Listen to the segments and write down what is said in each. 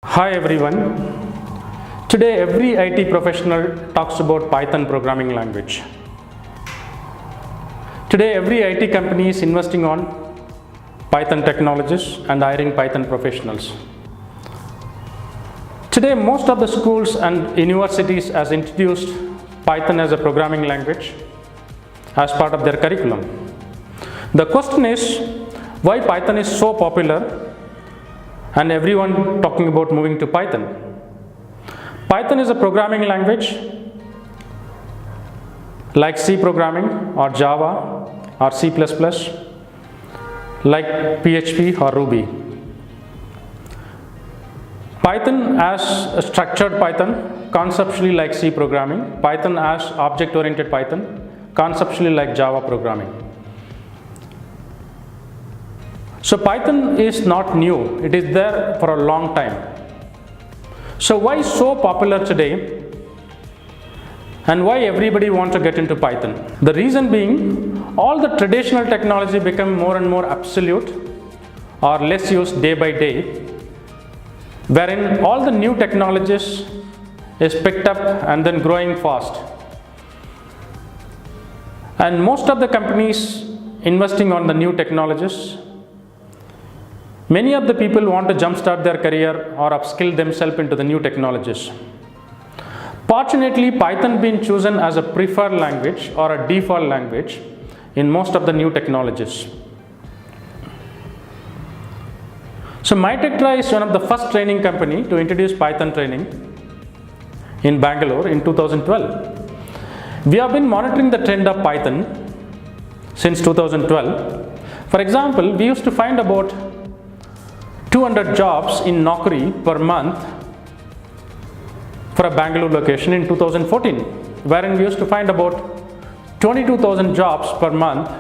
Hi everyone. Today every IT professional talks about Python programming language. Today every IT company is investing on Python technologies and hiring Python professionals. Today most of the schools and universities has introduced Python as a programming language as part of their curriculum. The question is why Python is so popular and everyone talking about moving to Python. Python is a programming language like C programming or Java or C++, like PHP or Ruby. Python as a structured Python, conceptually like C programming. Python as object-oriented Python, conceptually like Java programming. So Python is not new, it is there for a long time. So why so popular today and why everybody wants to get into Python? The reason being all the traditional technology become more and more absolute or less used day by day, wherein all the new technologies is picked up and then growing fast. And most of the companies investing on the new technologies, many of the people want to jumpstart their career or upskill themselves into the new technologies. Fortunately, Python been chosen as a preferred language or a default language in most of the new technologies. So MyTechTry is one of the first training company to introduce Python training in Bangalore in 2012. We have been monitoring the trend of Python since 2012. For example, we used to find about 200 jobs in Naukri per month for a Bangalore location in 2014, wherein we used to find about 22,000 jobs per month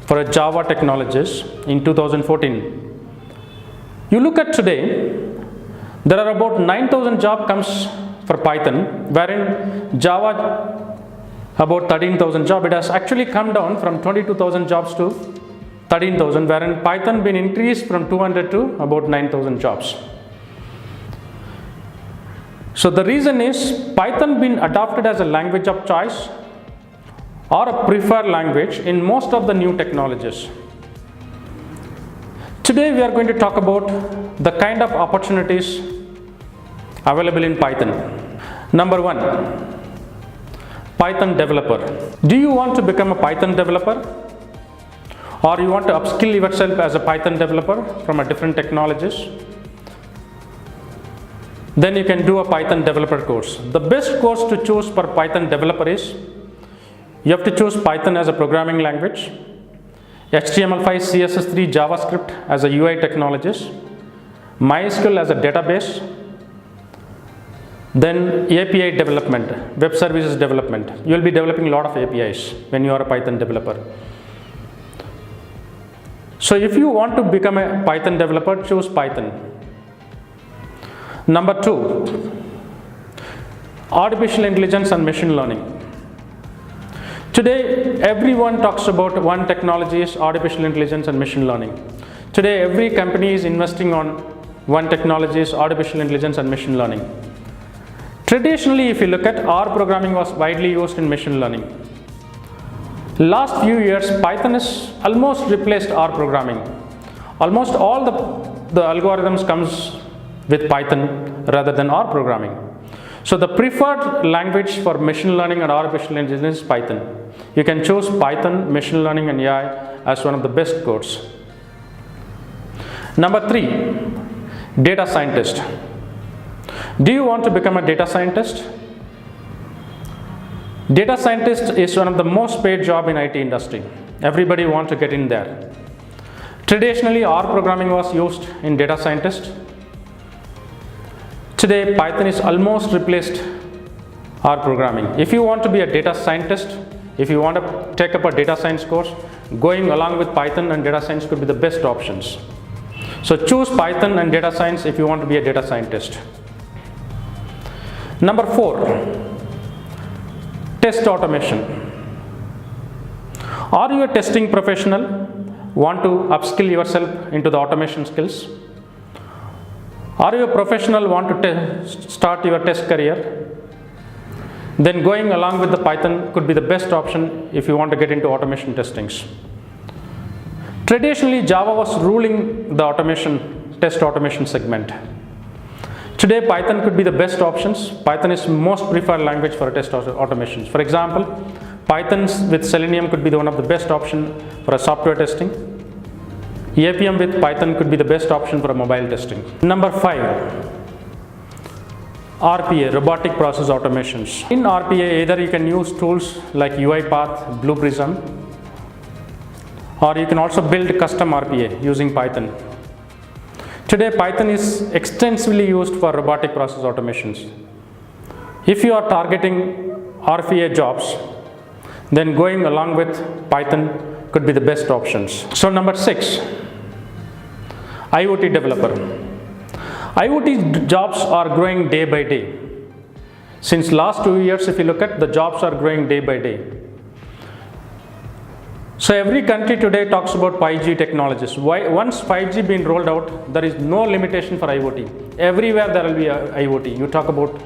for a Java technologies in 2014. You look at today, there are about 9,000 jobs comes for Python, wherein Java about 13,000 jobs. It has actually come down from 22,000 jobs to 13,000, wherein Python been increased from 200 to about 9,000 jobs. So the reason is Python been adopted as a language of choice or a preferred language in most of the new technologies. Today we are going to talk about the kind of opportunities available in Python. Number one, Python developer. Do you want to become a Python developer? Or you want to upskill yourself as a Python developer from a different technologies? Then you can do a Python developer course. The best course to choose for Python developer is you have to choose Python as a programming language, HTML5, CSS3, JavaScript as a UI technologies, MySQL as a database, then API development, web services development. You will be developing a lot of APIs when you are a Python developer. So if you want to become a Python developer, choose Python. Number two, artificial intelligence and machine learning. Today, everyone talks about one technology is artificial intelligence and machine learning. Today, every company is investing on one technology is artificial intelligence and machine learning. Traditionally, if you look at R programming was widely used in machine learning. Last few years, Python has almost replaced R programming. Almost all the algorithms comes with Python rather than R programming. So the preferred language for machine learning and artificial intelligence is Python. You can choose Python, machine learning and AI as one of the best courses. Number three, data scientist. Do you want to become a data scientist? Data scientist is one of the most paid job in IT industry. Everybody wants to get in there. Traditionally, R programming was used in data scientist. Today, Python is almost replaced R programming. If you want to be a data scientist, if you want to take up a data science course, going along with Python and data science could be the best options. So choose Python and data science if you want to be a data scientist. Number four, test automation. Are you a testing professional? Want to upskill yourself into the automation skills? Are you a professional, want to start your test career? Then going along with the Python could be the best option if you want to get into automation testings. Traditionally, Java was ruling the test automation segment. Today, Python could be the best options. Python is most preferred language for test automations. For example, Python with Selenium could be one of the best option for a software testing. APM with Python could be the best option for a mobile testing. Number 5, RPA, robotic process automations. In RPA, either you can use tools like UiPath, Blue Prism, or you can also build custom RPA using Python. Today, Python is extensively used for robotic process automations. If you are targeting RPA jobs, then going along with Python could be the best options. So number 6, IoT Developer. IoT jobs are growing day by day. Since last 2 years, if you look at, the jobs are growing day by day. So every country today talks about 5G technologies. Once 5G been rolled out, there is no limitation for IoT. Everywhere there will be IoT. You talk about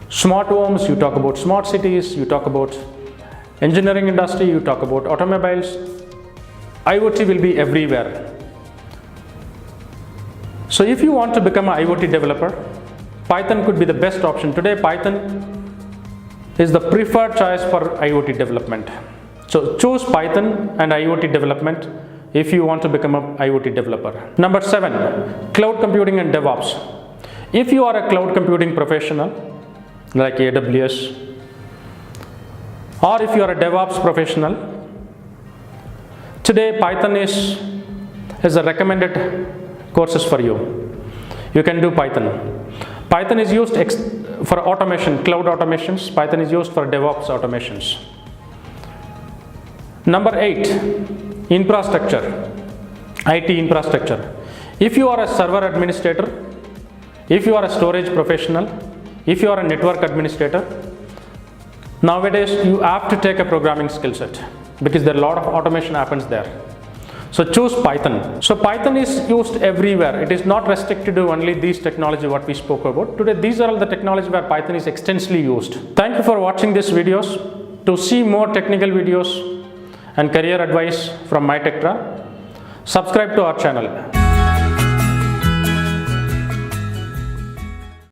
smart homes, you talk about smart cities, you talk about engineering industry, you talk about automobiles. IoT will be everywhere. So if you want to become an IoT developer, Python could be the best option. Today, Python is the preferred choice for IoT development. So choose Python and IoT development if you want to become an IoT developer. Number 7, cloud computing and DevOps. If you are a cloud computing professional like AWS, or if you are a DevOps professional, today Python is a recommended courses for you. You can do Python. Python is used for automation, cloud automations. Python is used for DevOps automations. Number 8, infrastructure, IT infrastructure. If you are a server administrator, if you are a storage professional, if you are a network administrator, nowadays you have to take a programming skill set because there are a lot of automation happens there. So choose Python. So Python is used everywhere. It is not restricted to only these technology what we spoke about. Today, these are all the technology where Python is extensively used. Thank you for watching these videos. To see more technical videos and career advice from MyTechtra, subscribe to our channel.